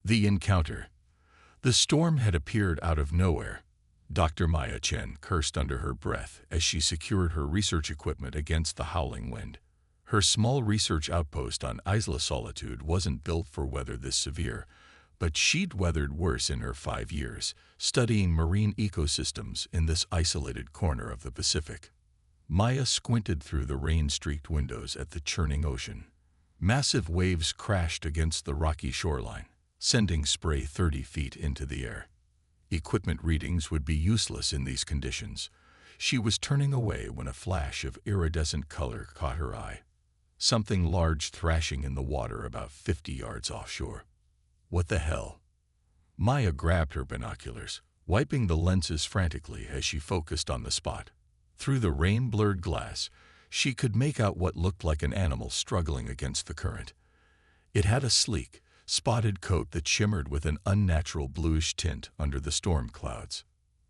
The encounter. The storm had appeared out of nowhere. Dr. Maya Chen cursed under her breath as she secured her research equipment against the howling wind. Her small research outpost on Isla Solitude wasn't built for weather this severe, but she'd weathered worse in her 5 years, studying marine ecosystems in this isolated corner of the Pacific. Maya squinted through the rain-streaked windows at the churning ocean. Massive waves crashed against the rocky shoreline, sending spray 30 feet into the air. Equipment readings would be useless in these conditions. She was turning away when a flash of iridescent color caught her eye. Something large thrashing in the water about 50 yards offshore. What the hell? Maya grabbed her binoculars, wiping the lenses frantically as she focused on the spot. Through the rain-blurred glass, she could make out what looked like an animal struggling against the current. It had a sleek, spotted coat that shimmered with an unnatural bluish tint under the storm clouds.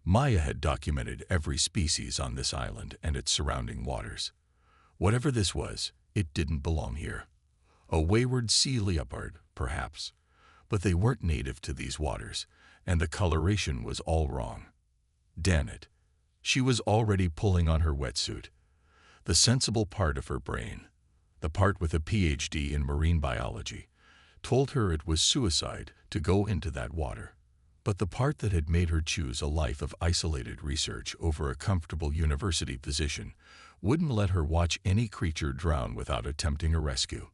Maya had documented every species on this island and its surrounding waters. Whatever this was, it didn't belong here. A wayward sea leopard, perhaps. But they weren't native to these waters, and the coloration was all wrong. Damn it. She was already pulling on her wetsuit. The sensible part of her brain, the part with a PhD in marine biology, told her it was suicide to go into that water. But the part that had made her choose a life of isolated research over a comfortable university position wouldn't let her watch any creature drown without attempting a rescue.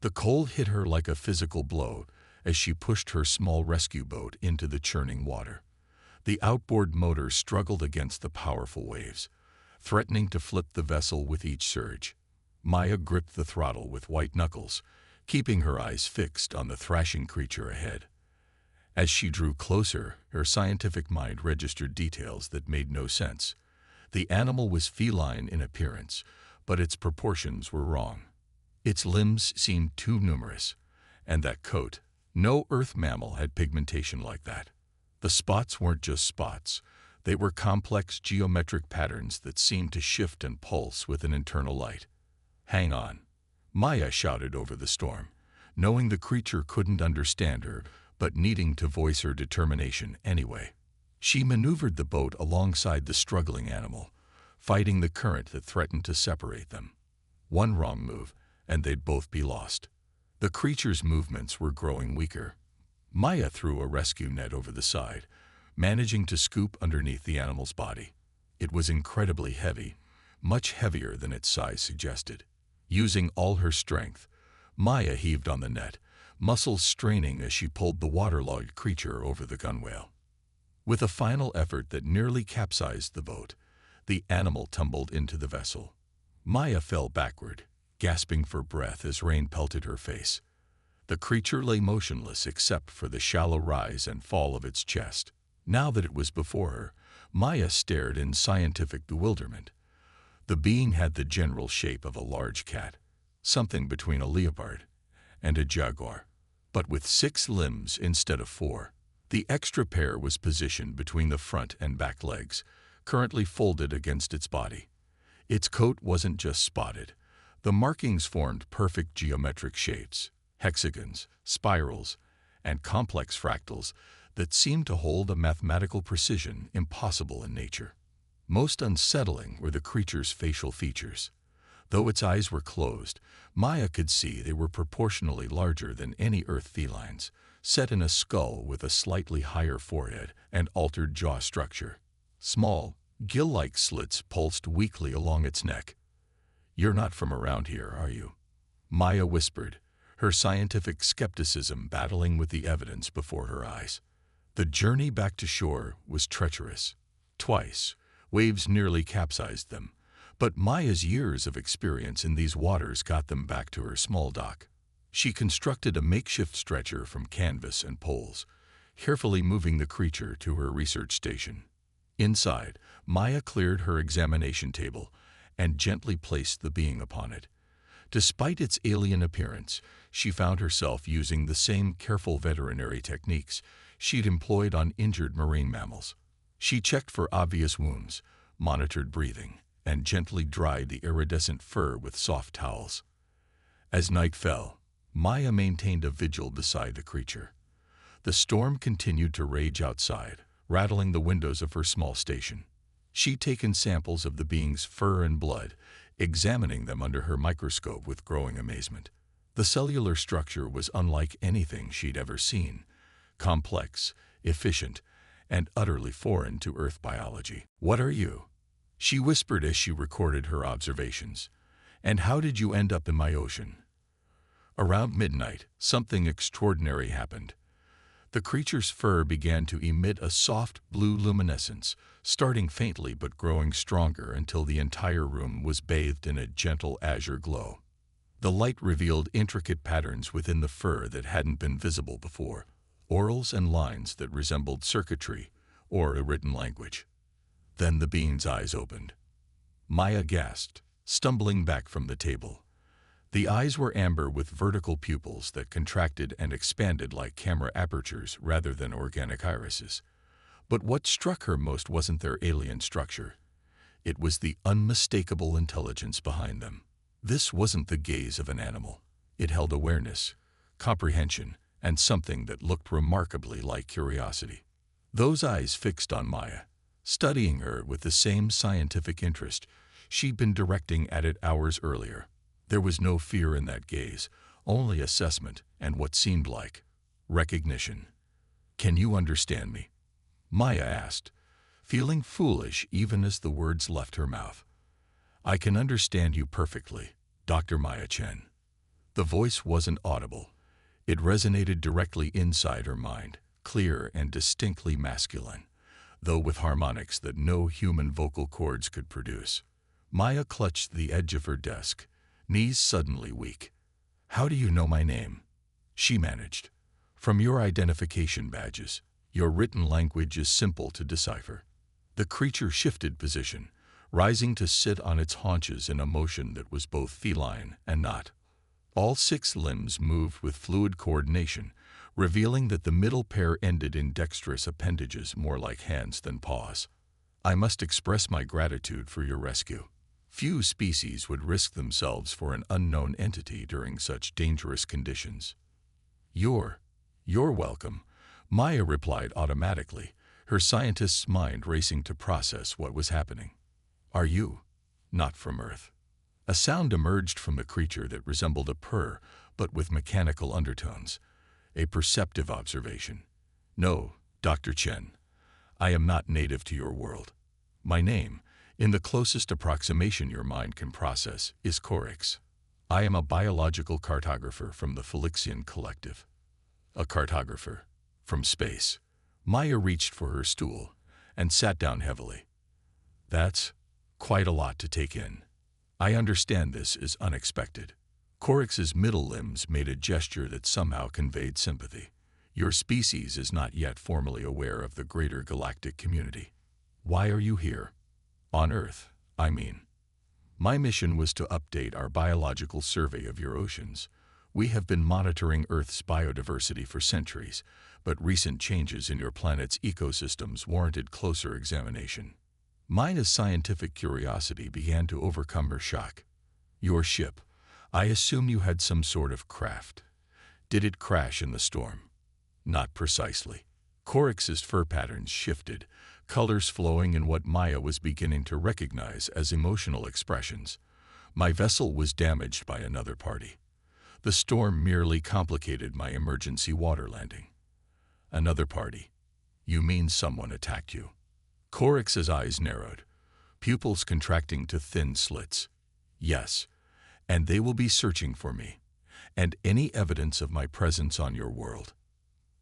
The cold hit her like a physical blow as she pushed her small rescue boat into the churning water. The outboard motor struggled against the powerful waves, threatening to flip the vessel with each surge. Maya gripped the throttle with white knuckles, keeping her eyes fixed on the thrashing creature ahead. As she drew closer, her scientific mind registered details that made no sense. The animal was feline in appearance, but its proportions were wrong. Its limbs seemed too numerous, and that coat, no earth mammal had pigmentation like that. The spots weren't just spots. They were complex geometric patterns that seemed to shift and pulse with an internal light. "Hang on," Maya shouted over the storm, knowing the creature couldn't understand her, but needing to voice her determination anyway. She maneuvered the boat alongside the struggling animal, fighting the current that threatened to separate them. One wrong move, and they'd both be lost. The creature's movements were growing weaker. Maya threw a rescue net over the side, managing to scoop underneath the animal's body. It was incredibly heavy, much heavier than its size suggested. Using all her strength, Maya heaved on the net, muscles straining as she pulled the waterlogged creature over the gunwale. With a final effort that nearly capsized the boat, the animal tumbled into the vessel. Maya fell backward, gasping for breath as rain pelted her face. The creature lay motionless except for the shallow rise and fall of its chest. Now that it was before her, Maya stared in scientific bewilderment. The being had the general shape of a large cat, something between a leopard and a jaguar, but with 6 limbs instead of 4. The extra pair was positioned between the front and back legs, currently folded against its body. Its coat wasn't just spotted. The markings formed perfect geometric shapes, hexagons, spirals, and complex fractals that seemed to hold a mathematical precision impossible in nature. Most unsettling were the creature's facial features. Though its eyes were closed, Maya could see they were proportionally larger than any earth felines, set in a skull with a slightly higher forehead and altered jaw structure. Small, gill-like slits pulsed weakly along its neck. "You're not from around here, are you?" Maya whispered, her scientific skepticism battling with the evidence before her eyes. The journey back to shore was treacherous. Twice, waves nearly capsized them, but Maya's years of experience in these waters got them back to her small dock. She constructed a makeshift stretcher from canvas and poles, carefully moving the creature to her research station. Inside, Maya cleared her examination table and gently placed the being upon it. Despite its alien appearance, she found herself using the same careful veterinary techniques she'd employed on injured marine mammals. She checked for obvious wounds, monitored breathing, and gently dried the iridescent fur with soft towels. As night fell, Maya maintained a vigil beside the creature. The storm continued to rage outside, rattling the windows of her small station. She'd taken samples of the being's fur and blood, examining them under her microscope with growing amazement. The cellular structure was unlike anything she'd ever seen, complex, efficient, and utterly foreign to Earth biology. "What are you?" she whispered as she recorded her observations. "And how did you end up in my ocean?" Around midnight, something extraordinary happened. The creature's fur began to emit a soft blue luminescence, starting faintly but growing stronger until the entire room was bathed in a gentle azure glow. The light revealed intricate patterns within the fur that hadn't been visible before, orals and lines that resembled circuitry or a written language. Then the being's eyes opened. Maya gasped, stumbling back from the table. The eyes were amber with vertical pupils that contracted and expanded like camera apertures rather than organic irises. But what struck her most wasn't their alien structure. It was the unmistakable intelligence behind them. This wasn't the gaze of an animal. It held awareness, comprehension, and something that looked remarkably like curiosity. Those eyes fixed on Maya, studying her with the same scientific interest she'd been directing at it hours earlier. There was no fear in that gaze, only assessment and what seemed like recognition. "Can you understand me?" Maya asked, feeling foolish even as the words left her mouth. "I can understand you perfectly, Dr. Maya Chen." The voice wasn't audible. It resonated directly inside her mind, clear and distinctly masculine, though with harmonics that no human vocal cords could produce. Maya clutched the edge of her desk, knees suddenly weak. "How do you know my name?" she managed. "From your identification badges. Your written language is simple to decipher." The creature shifted position, rising to sit on its haunches in a motion that was both feline and not. All 6 limbs moved with fluid coordination, revealing that the middle pair ended in dexterous appendages more like hands than paws. "I must express my gratitude for your rescue. Few species would risk themselves for an unknown entity during such dangerous conditions." You're welcome," Maya replied automatically, her scientist's mind racing to process what was happening. "Are you not from Earth?" A sound emerged from the creature that resembled a purr, but with mechanical undertones. A perceptive observation. "No, Dr. Chen. I am not native to your world. My name, in the closest approximation your mind can process, is Corix. I am a biological cartographer from the Felixian Collective." A cartographer? From space? Maya reached for her stool and sat down heavily. "That's quite a lot to take in. I understand this is unexpected." Corix's middle limbs made a gesture that somehow conveyed sympathy. "Your species is not yet formally aware of the greater galactic community. Why are you here? On Earth, I mean." "My mission was to update our biological survey of your oceans. We have been monitoring Earth's biodiversity for centuries, but recent changes in your planet's ecosystems warranted closer examination." Maya's scientific curiosity began to overcome her shock. "Your ship. I assume you had some sort of craft. Did it crash in the storm?" "Not precisely." Corix's fur patterns shifted, colors flowing in what Maya was beginning to recognize as emotional expressions. "My vessel was damaged by another party. The storm merely complicated my emergency water landing." "Another party? You mean someone attacked you?" Corix's eyes narrowed, pupils contracting to thin slits. "Yes, and they will be searching for me, and any evidence of my presence on your world."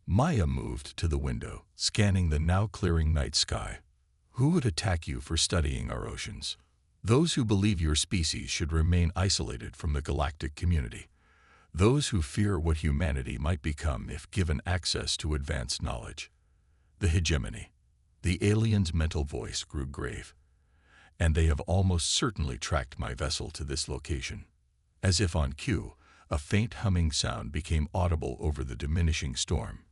Maya moved to the window, scanning the now clearing night sky. "Who would attack you for studying our oceans?" "Those who believe your species should remain isolated from the galactic community. Those who fear what humanity might become if given access to advanced knowledge." The hegemony. The alien's mental voice grew grave. "And they have almost certainly tracked my vessel to this location." As if on cue, a faint humming sound became audible over the diminishing storm.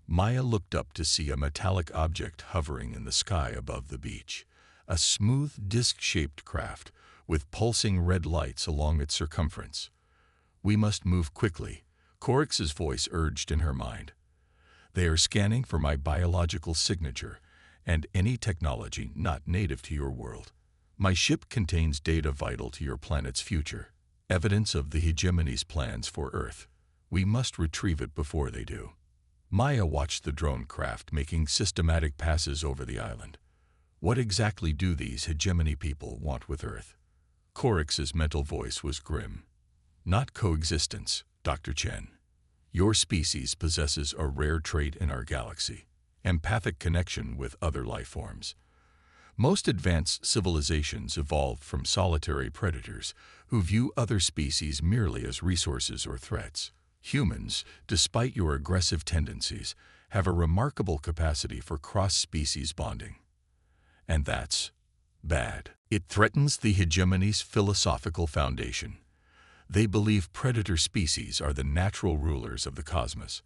Maya looked up to see a metallic object hovering in the sky above the beach, a smooth, disc-shaped craft with pulsing red lights along its circumference. "We must move quickly," Corix's voice urged in her mind. They are scanning for my biological signature and any technology not native to your world. My ship contains data vital to your planet's future, evidence of the hegemony's plans for Earth. We must retrieve it before they do." Maya watched the drone craft making systematic passes over the island. What exactly do these hegemony people want with Earth? Corix's mental voice was grim. "Not coexistence, Dr. Chen. Your species possesses a rare trait in our galaxy, empathic connection with other life forms. Most advanced civilizations evolved from solitary predators who view other species merely as resources or threats. Humans, despite your aggressive tendencies, have a remarkable capacity for cross-species bonding. And that's bad. It threatens the hegemony's philosophical foundation. They believe predator species are the natural rulers of the cosmos.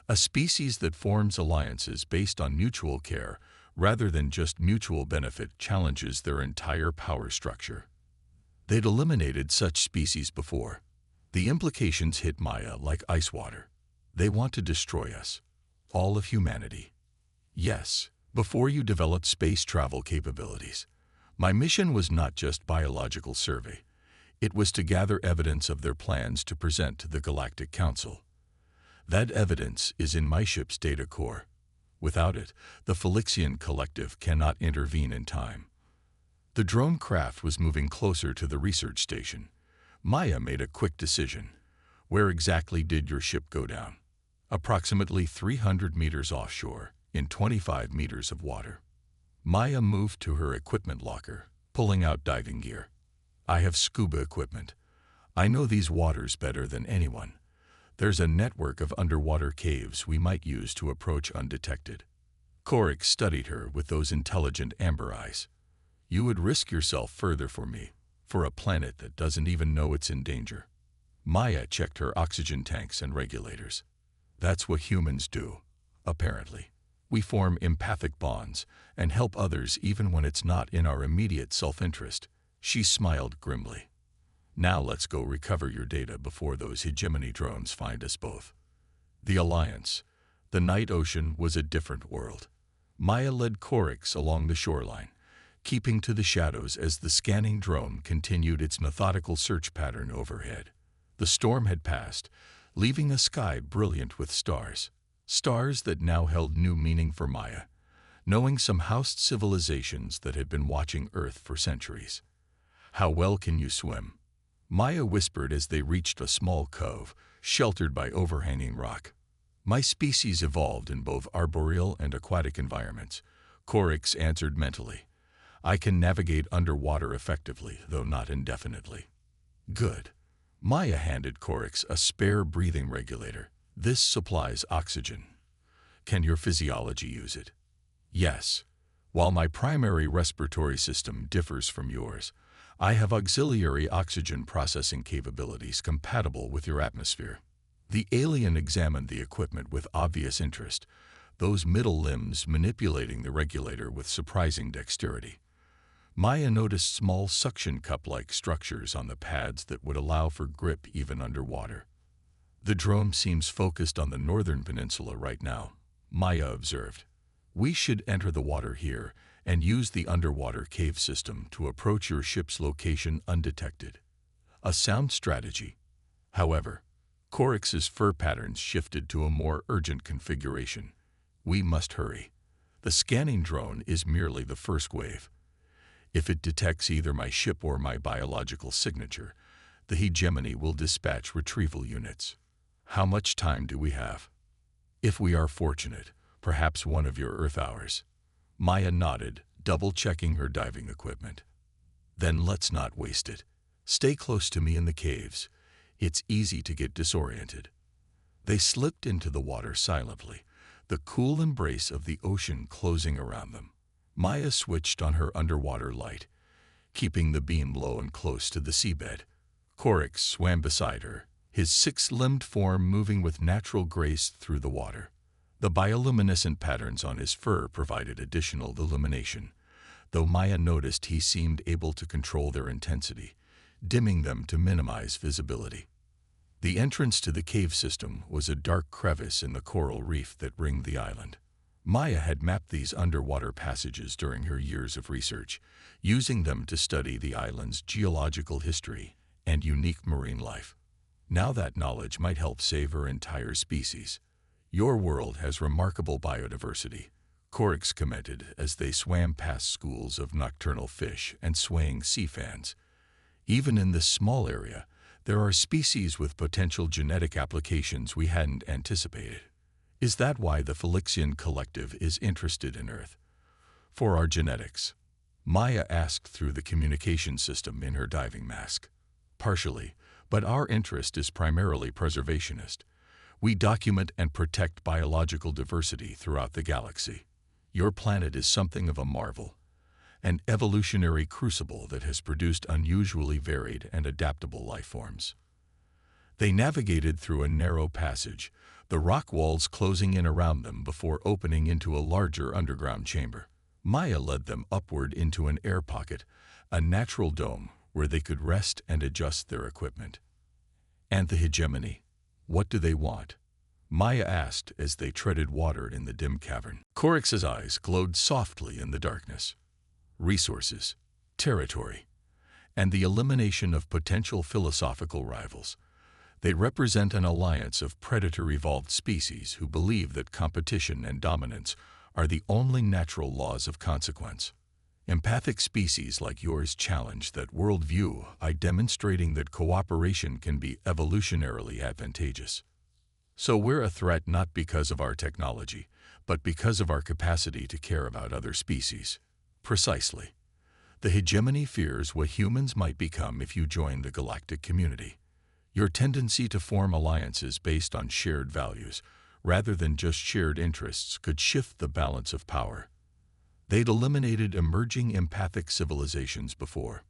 A species that forms alliances based on mutual care rather than just mutual benefit challenges their entire power structure. They'd eliminated such species before. The implications hit Maya like ice water. They want to destroy us, all of humanity. Yes, before you developed space travel capabilities. My mission was not just biological survey. It was to gather evidence of their plans to present to the Galactic Council. That evidence is in my ship's data core. Without it, the Felixian Collective cannot intervene in time." The drone craft was moving closer to the research station. Maya made a quick decision. "Where exactly did your ship go down?" "Approximately 300 meters offshore, in 25 meters of water." Maya moved to her equipment locker, pulling out diving gear. "I have scuba equipment. I know these waters better than anyone. There's a network of underwater caves we might use to approach undetected." Corix studied her with those intelligent amber eyes. "You would risk yourself further for me, for a planet that doesn't even know it's in danger." Maya checked her oxygen tanks and regulators. "That's what humans do, apparently. We form empathic bonds and help others even when it's not in our immediate self-interest." She smiled grimly. "Now let's go recover your data before those hegemony drones find us both." The Alliance, the night ocean, was a different world. Maya led Corix along the shoreline, keeping to the shadows as the scanning drone continued its methodical search pattern overhead. The storm had passed, leaving a sky brilliant with stars. Stars that now held new meaning for Maya, knowing some housed civilizations that had been watching Earth for centuries. "How well can you swim?" Maya whispered as they reached a small cove, sheltered by overhanging rock. "My species evolved in both arboreal and aquatic environments," Corix answered mentally. "I can navigate underwater effectively, though not indefinitely." "Good." Maya handed Corix a spare breathing regulator. "This supplies oxygen. Can your physiology use it?" "Yes. While my primary respiratory system differs from yours, I have auxiliary oxygen processing capabilities compatible with your atmosphere." The alien examined the equipment with obvious interest, those middle limbs manipulating the regulator with surprising dexterity. Maya noticed small suction cup-like structures on the pads that would allow for grip even underwater. "The drone seems focused on the northern peninsula right now," Maya observed. "We should enter the water here and use the underwater cave system to approach your ship's location undetected." A sound strategy. However, Corix's fur patterns shifted to a more urgent configuration. "We must hurry. The scanning drone is merely the first wave. If it detects either my ship or my biological signature, the hegemony will dispatch retrieval units." "How much time do we have?" "If we are fortunate, perhaps one of your Earth hours." Maya nodded, double-checking her diving equipment. "Then let's not waste it. Stay close to me in the caves. It's easy to get disoriented." They slipped into the water silently, the cool embrace of the ocean closing around them. Maya switched on her underwater light, keeping the beam low and close to the seabed. Corix swam beside her, his six-limbed form moving with natural grace through the water. The bioluminescent patterns on his fur provided additional illumination, though Maya noticed he seemed able to control their intensity, dimming them to minimize visibility. The entrance to the cave system was a dark crevice in the coral reef that ringed the island. Maya had mapped these underwater passages during her years of research, using them to study the island's geological history and unique marine life. Now that knowledge might help save her entire species. "Your world has remarkable biodiversity," Corix commented as they swam past schools of nocturnal fish and swaying sea fans. "Even in this small area, there are species with potential genetic applications we hadn't anticipated." Is that why the Felixian Collective is interested in Earth? "For our genetics," Maya asked through the communication system in her diving mask. "Partially, but our interest is primarily preservationist. We document and protect biological diversity throughout the galaxy. Your planet is something of a marvel, an evolutionary crucible that has produced unusually varied and adaptable life forms." They navigated through a narrow passage, the rock walls closing in around them before opening into a larger underground chamber. Maya led them upward into an air pocket, a natural dome where they could rest and adjust their equipment. "And the hegemony, what do they want?" Maya asked as they treaded water in the dim cavern. Corix's eyes glowed softly in the darkness. "Resources, territory, and the elimination of potential philosophical rivals. They represent an alliance of predator-evolved species who believe that competition and dominance are the only natural laws of consequence. Empathic species like yours challenge that worldview by demonstrating that cooperation can be evolutionarily advantageous. So we're a threat not because of our technology, but because of our capacity to care about other species." "Precisely. The hegemony fears what humans might become if you join the galactic community. Your tendency to form alliances based on shared values, rather than just shared interests, could shift the balance of power. They'd eliminated emerging empathic civilizations before."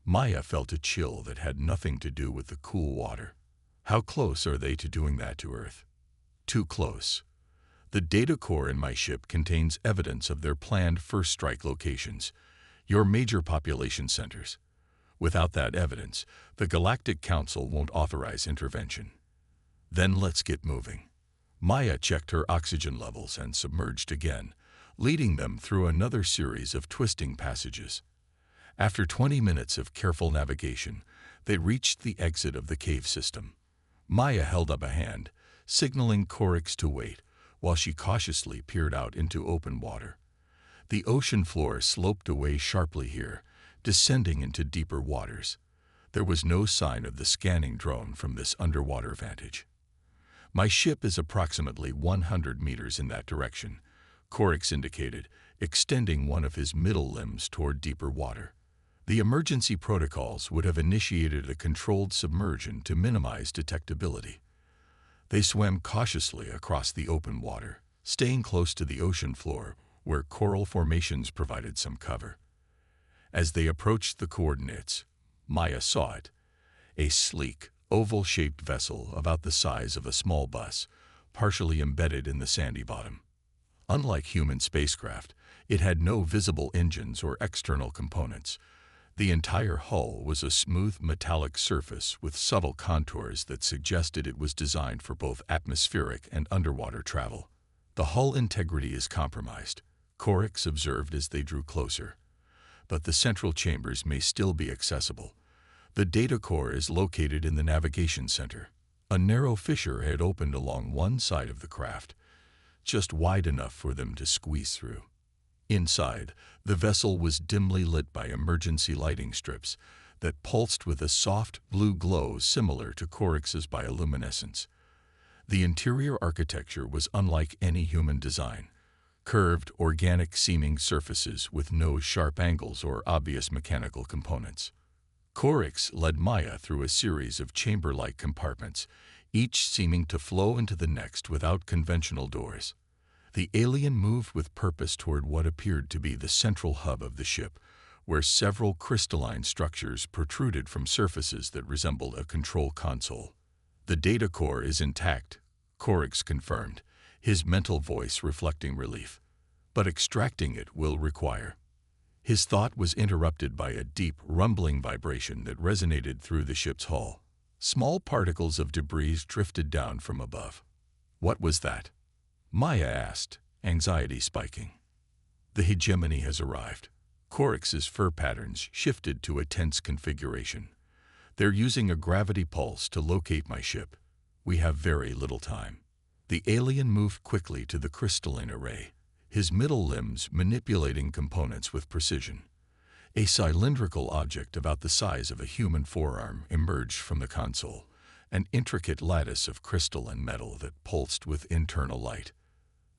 Maya felt a chill that had nothing to do with the cool water. "How close are they to doing that to Earth?" "Too close. The data core in my ship contains evidence of their planned first strike locations, your major population centers. Without that evidence, the Galactic Council won't authorize intervention." "Then let's get moving." Maya checked her oxygen levels and submerged again, leading them through another series of twisting passages. After 20 minutes of careful navigation, they reached the exit of the cave system. Maya held up a hand, signaling Corix to wait, while she cautiously peered out into open water. The ocean floor sloped away sharply here, descending into deeper waters. There was no sign of the scanning drone from this underwater vantage. "My ship is approximately 100 meters in that direction," Corix indicated, extending one of his middle limbs toward deeper water. The emergency protocols would have initiated a controlled submersion to minimize detectability. They swam cautiously across the open water, staying close to the ocean floor, where coral formations provided some cover. As they approached the coordinates, Maya saw it, a sleek, oval-shaped vessel about the size of a small bus, partially embedded in the sandy bottom. Unlike human spacecraft, it had no visible engines or external components. The entire hull was a smooth metallic surface with subtle contours that suggested it was designed for both atmospheric and underwater travel. "The hull integrity is compromised," Corix observed as they drew closer. "But the central chambers may still be accessible. The data core is located in the navigation center." A narrow fissure had opened along one side of the craft, just wide enough for them to squeeze through. Inside, the vessel was dimly lit by emergency lighting strips that pulsed with a soft blue glow similar to Corix's bioluminescence. The interior architecture was unlike any human design. Curved, organic-seeming surfaces with no sharp angles or obvious mechanical components. Corix led Maya through a series of chamber-like compartments, each seeming to flow into the next without conventional doors. The alien moved with purpose toward what appeared to be the central hub of the ship, where several crystalline structures protruded from surfaces that resembled a control console. "The data core is intact," Corix confirmed, his mental voice reflecting relief. "But extracting it will require." His thought was interrupted by a deep, rumbling vibration that resonated through the ship's hull. Small particles of debris drifted down from above. What was that? Maya asked, anxiety spiking. The hegemony has arrived. Coryx's fur patterns shifted to a tense configuration. They're using a gravity pulse to locate my ship. We have very little time. The alien moved quickly to the crystalline array, his middle limbs manipulating components with precision. A cylindrical object about the size of a human forearm emerged from the console, an intricate lattice of crystal and metal that pulsed with internal light.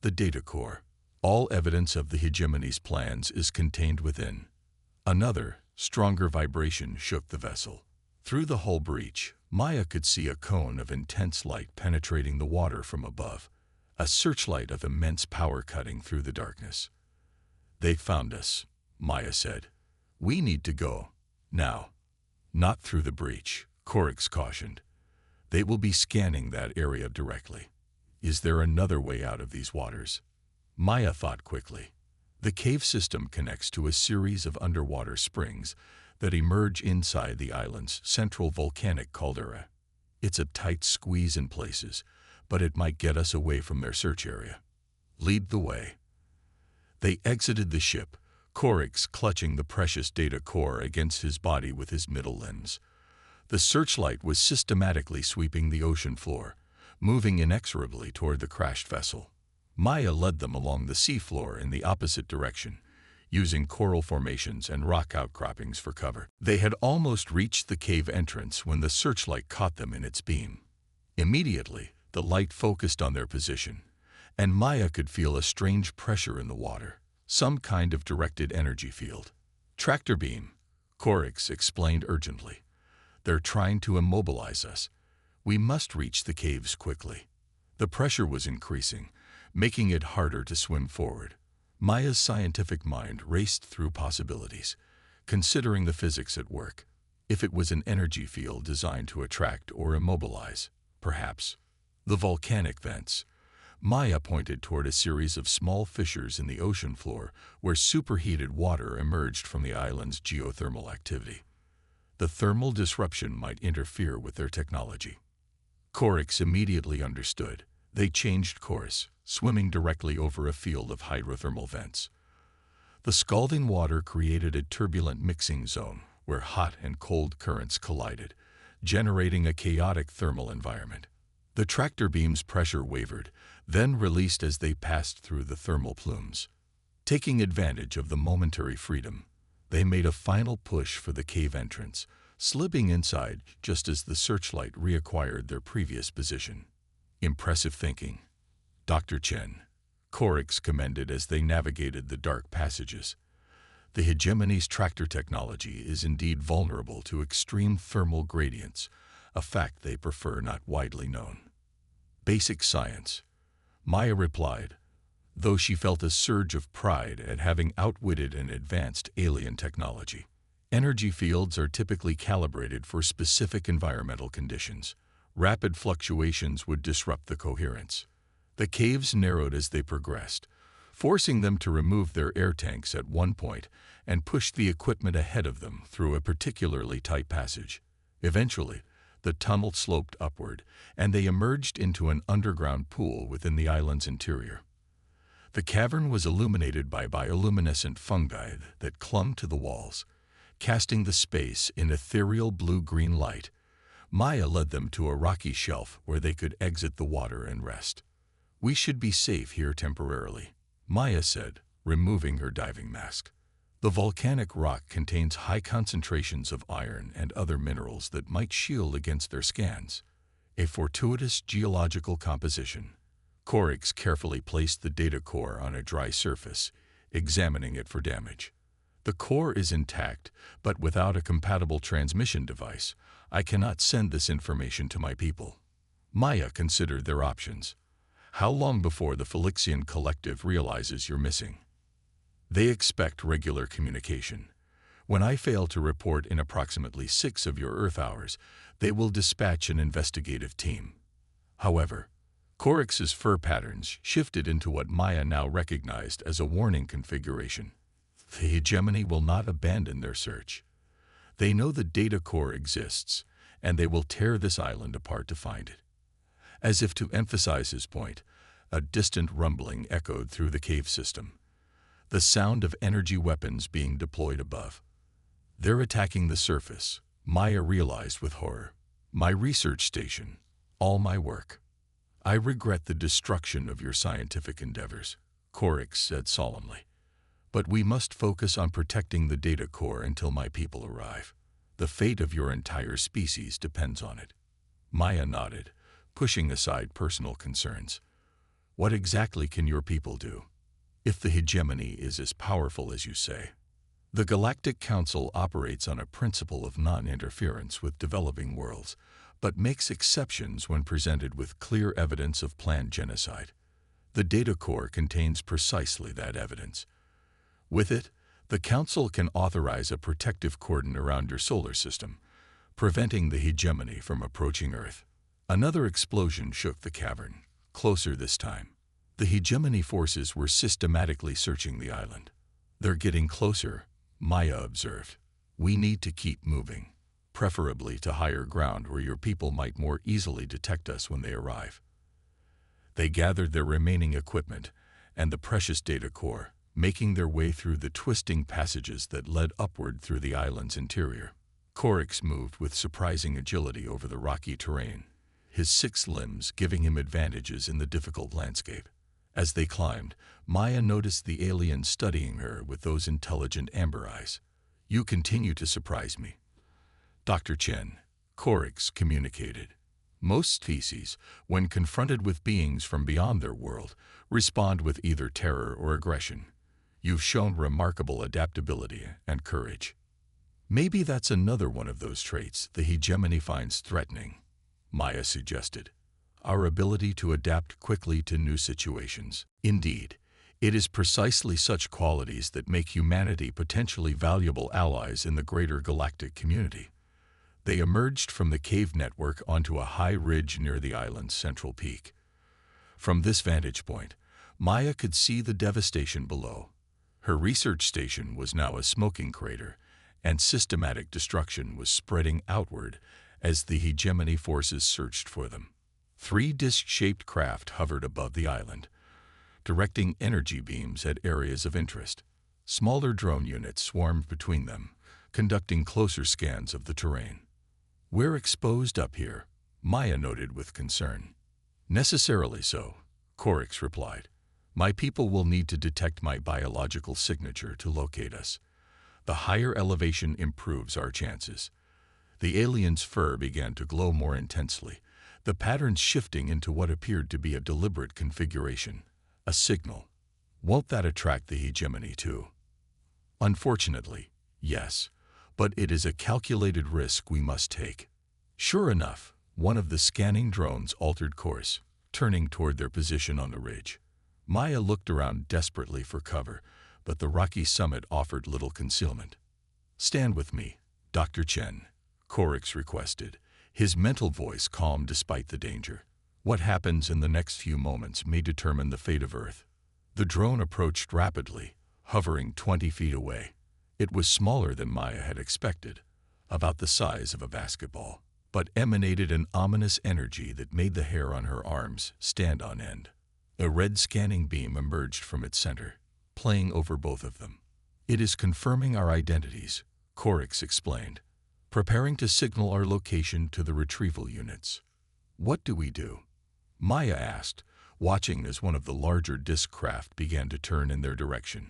The data core. All evidence of the hegemony's plans is contained within. Another, stronger vibration shook the vessel. Through the hull breach, Maya could see a cone of intense light penetrating the water from above, a searchlight of immense power cutting through the darkness. They found us, Maya said. We need to go. Now. Not through the breach, Coryx cautioned. They will be scanning that area directly. Is there another way out of these waters? Maya thought quickly. The cave system connects to a series of underwater springs that emerge inside the island's central volcanic caldera. It's a tight squeeze in places, but it might get us away from their search area. Lead the way. They exited the ship, Coryx clutching the precious data core against his body with his middle limbs. The searchlight was systematically sweeping the ocean floor, moving inexorably toward the crashed vessel. Maya led them along the seafloor in the opposite direction, using coral formations and rock outcroppings for cover. They had almost reached the cave entrance when the searchlight caught them in its beam. Immediately, the light focused on their position, and Maya could feel a strange pressure in the water, some kind of directed energy field. Tractor beam, Coryx explained urgently. They're trying to immobilize us. We must reach the caves quickly. The pressure was increasing, making it harder to swim forward. Maya's scientific mind raced through possibilities, considering the physics at work. If it was an energy field designed to attract or immobilize, perhaps. The volcanic vents. Maya pointed toward a series of small fissures in the ocean floor where superheated water emerged from the island's geothermal activity. The thermal disruption might interfere with their technology. Coryx immediately understood. They changed course, swimming directly over a field of hydrothermal vents. The scalding water created a turbulent mixing zone where hot and cold currents collided, generating a chaotic thermal environment. The tractor beam's pressure wavered, then released as they passed through the thermal plumes. Taking advantage of the momentary freedom, they made a final push for the cave entrance, slipping inside just as the searchlight reacquired their previous position. Impressive thinking, Dr. Chen, Coryx commended as they navigated the dark passages. The hegemony's tractor technology is indeed vulnerable to extreme thermal gradients, a fact they prefer not widely known. Basic science, Maya replied, though she felt a surge of pride at having outwitted an advanced alien technology. Energy fields are typically calibrated for specific environmental conditions. Rapid fluctuations would disrupt the coherence. The caves narrowed as they progressed, forcing them to remove their air tanks at one point and push the equipment ahead of them through a particularly tight passage. Eventually, the tunnel sloped upward, and they emerged into an underground pool within the island's interior. The cavern was illuminated by bioluminescent fungi that clung to the walls, casting the space in ethereal blue-green light. Maya led them to a rocky shelf where they could exit the water and rest. We should be safe here temporarily, Maya said, removing her diving mask. The volcanic rock contains high concentrations of iron and other minerals that might shield against their scans. A fortuitous geological composition. Coryx carefully placed the data core on a dry surface, examining it for damage. The core is intact, but without a compatible transmission device, I cannot send this information to my people. Maya considered their options. How long before the Felixian Collective realizes you're missing? They expect regular communication. When I fail to report in approximately 6 of your Earth hours, they will dispatch an investigative team. However, Coryx's fur patterns shifted into what Maya now recognized as a warning configuration. The hegemony will not abandon their search. They know the data core exists, and they will tear this island apart to find it. As if to emphasize his point, a distant rumbling echoed through the cave system, the sound of energy weapons being deployed above. They're attacking the surface, Maya realized with horror. My research station, all my work. I regret the destruction of your scientific endeavors, Korix said solemnly. But we must focus on protecting the data core until my people arrive. The fate of your entire species depends on it. Maya nodded, pushing aside personal concerns. What exactly can your people do? If the hegemony is as powerful as you say. The Galactic Council operates on a principle of non-interference with developing worlds, but makes exceptions when presented with clear evidence of planned genocide. The data core contains precisely that evidence. With it, the Council can authorize a protective cordon around your solar system, preventing the hegemony from approaching Earth. Another explosion shook the cavern, closer this time. The hegemony forces were systematically searching the island. They're getting closer, Maya observed. We need to keep moving, preferably to higher ground where your people might more easily detect us when they arrive. They gathered their remaining equipment and the precious data core, making their way through the twisting passages that led upward through the island's interior. Korix moved with surprising agility over the rocky terrain, his 6 limbs giving him advantages in the difficult landscape. As they climbed, Maya noticed the alien studying her with those intelligent amber eyes. You continue to surprise me, Dr. Chen, Korix communicated. Most species, when confronted with beings from beyond their world, respond with either terror or aggression. You've shown remarkable adaptability and courage. Maybe that's another one of those traits the hegemony finds threatening, Maya suggested. Our ability to adapt quickly to new situations. Indeed, it is precisely such qualities that make humanity potentially valuable allies in the greater galactic community. They emerged from the cave network onto a high ridge near the island's central peak. From this vantage point, Maya could see the devastation below. Her research station was now a smoking crater, and systematic destruction was spreading outward as the hegemony forces searched for them. 3 disc-shaped craft hovered above the island, directing energy beams at areas of interest. Smaller drone units swarmed between them, conducting closer scans of the terrain. We're exposed up here, Maya noted with concern. Necessarily so, Korix replied. My people will need to detect my biological signature to locate us. The higher elevation improves our chances. The alien's fur began to glow more intensely, the patterns shifting into what appeared to be a deliberate configuration. A signal. Won't that attract the hegemony too? Unfortunately, yes, but it is a calculated risk we must take. Sure enough, one of the scanning drones altered course, turning toward their position on the ridge. Maya looked around desperately for cover, but the rocky summit offered little concealment. Stand with me, Dr. Chen, Korix requested, his mental voice calm despite the danger. What happens in the next few moments may determine the fate of Earth. The drone approached rapidly, hovering 20 feet away. It was smaller than Maya had expected, about the size of a basketball, but emanated an ominous energy that made the hair on her arms stand on end. A red scanning beam emerged from its center, playing over both of them. It is confirming our identities, Korix explained, preparing to signal our location to the retrieval units. What do we do? Maya asked, watching as one of the larger disk craft began to turn in their direction.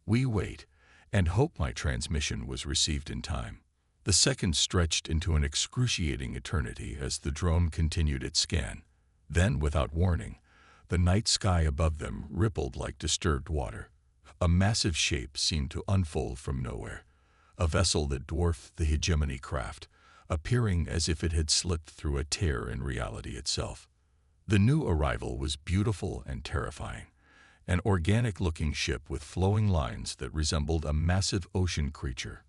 We wait, and hope my transmission was received in time. The seconds stretched into an excruciating eternity as the drone continued its scan. Then, without warning, the night sky above them rippled like disturbed water. A massive shape seemed to unfold from nowhere, a vessel that dwarfed the hegemony craft, appearing as if it had slipped through a tear in reality itself. The new arrival was beautiful and terrifying, an organic-looking ship with flowing lines that resembled a massive ocean creature.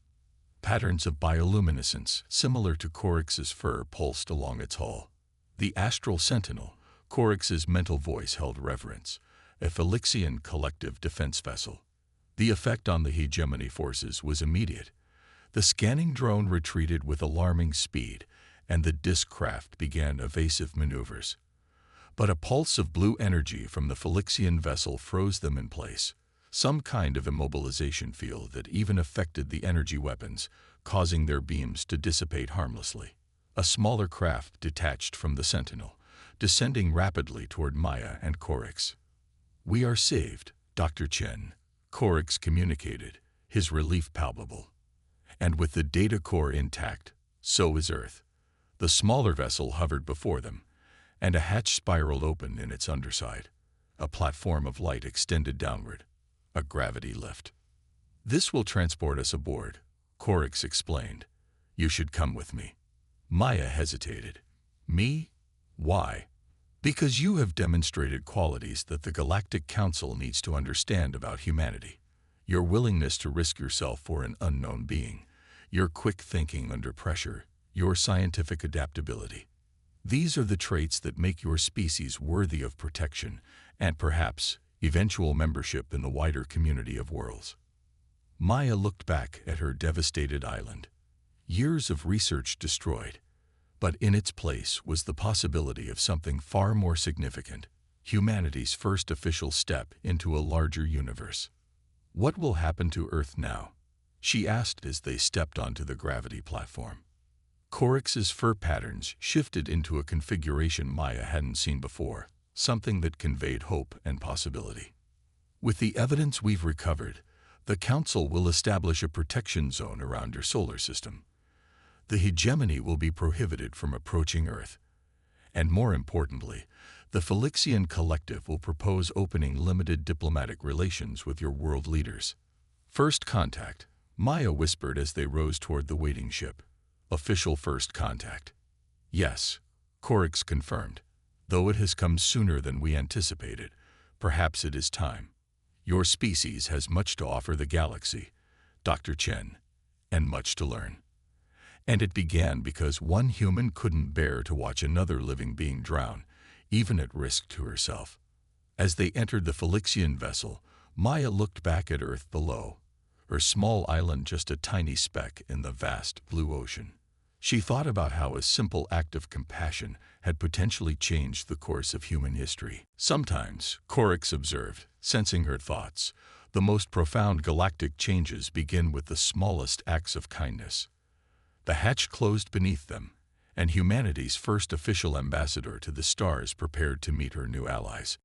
Patterns of bioluminescence, similar to Korix's fur, pulsed along its hull. The Astral Sentinel, Korix's mental voice held reverence, a Phylixian collective defense vessel. The effect on the hegemony forces was immediate. The scanning drone retreated with alarming speed, and the disk craft began evasive maneuvers. But a pulse of blue energy from the Phylixian vessel froze them in place, some kind of immobilization field that even affected the energy weapons, causing their beams to dissipate harmlessly. A smaller craft detached from the Sentinel, descending rapidly toward Maya and Korix. "We are saved, Dr. Chen," Korix communicated, his relief palpable. "And with the data core intact, so is Earth." The smaller vessel hovered before them, and a hatch spiraled open in its underside. A platform of light extended downward, a gravity lift. "This will transport us aboard," Korix explained. "You should come with me." Maya hesitated. "Me? Why?" "Because you have demonstrated qualities that the Galactic Council needs to understand about humanity. Your willingness to risk yourself for an unknown being, your quick thinking under pressure, your scientific adaptability. These are the traits that make your species worthy of protection and perhaps eventual membership in the wider community of worlds." Maya looked back at her devastated island. Years of research destroyed, but in its place was the possibility of something far more significant, humanity's first official step into a larger universe. "What will happen to Earth now?" she asked as they stepped onto the gravity platform. Korix's fur patterns shifted into a configuration Maya hadn't seen before, something that conveyed hope and possibility. "With the evidence we've recovered, the Council will establish a protection zone around your solar system. The hegemony will be prohibited from approaching Earth. And more importantly, the Phylixian Collective will propose opening limited diplomatic relations with your world leaders." "First contact," Maya whispered as they rose toward the waiting ship. "Official first contact." "Yes," Korix confirmed. "Though it has come sooner than we anticipated, perhaps it is time. Your species has much to offer the galaxy, Dr. Chen, and much to learn." And it began because one human couldn't bear to watch another living being drown, even at risk to herself. As they entered the Phylixian vessel, Maya looked back at Earth below, her small island just a tiny speck in the vast blue ocean. She thought about how a simple act of compassion had potentially changed the course of human history. "Sometimes," Korix observed, sensing her thoughts, "the most profound galactic changes begin with the smallest acts of kindness." The hatch closed beneath them, and humanity's first official ambassador to the stars prepared to meet her new allies.